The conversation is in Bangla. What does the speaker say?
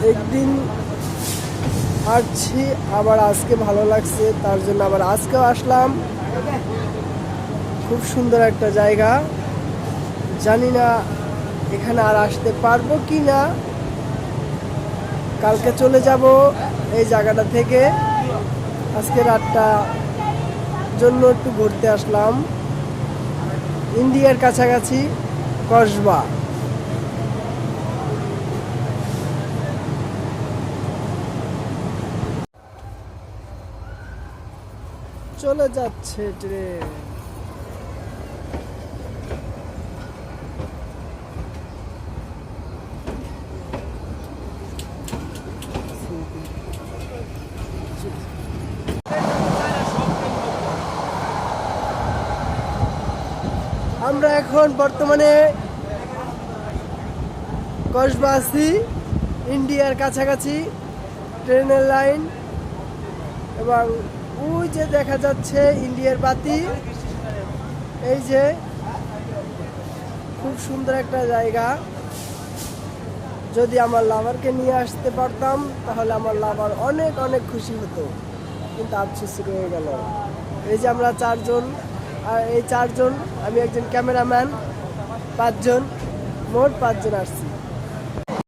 একদিন আসছি, আবার আজকে ভালো লাগছে, তার জন্য আবার আজকেও আসলাম। খুব সুন্দর একটা জায়গা, জানি না এখানে আর আসতে পারবো কি না। কালকে চলে যাব এই জায়গাটা থেকে। আজকে রাতটা জন্য একটু ঘুরতে আসলাম ইন্ডিয়ার কাছাকাছি কসবা। চলে যাচ্ছে ট্রেন। আমরা এখন বর্তমানে কসবা আছি, ইন্ডিয়ার কাছাকাছি ট্রেনের লাইন, এবং ওই যে দেখা যাচ্ছে ইন্ডিয়ার বাতি। এই যে খুব সুন্দর একটা জায়গা। যদি আমার লাভারকে নিয়ে আসতে পারতাম তাহলে আমার লাভার অনেক অনেক খুশি হতো, কিন্তু আফসোস রয়ে গেল। এই যে আমরা চারজন, আর এই চারজন, আমি একজন ক্যামেরাম্যান, পাঁচজন, মোট পাঁচজন আসছি।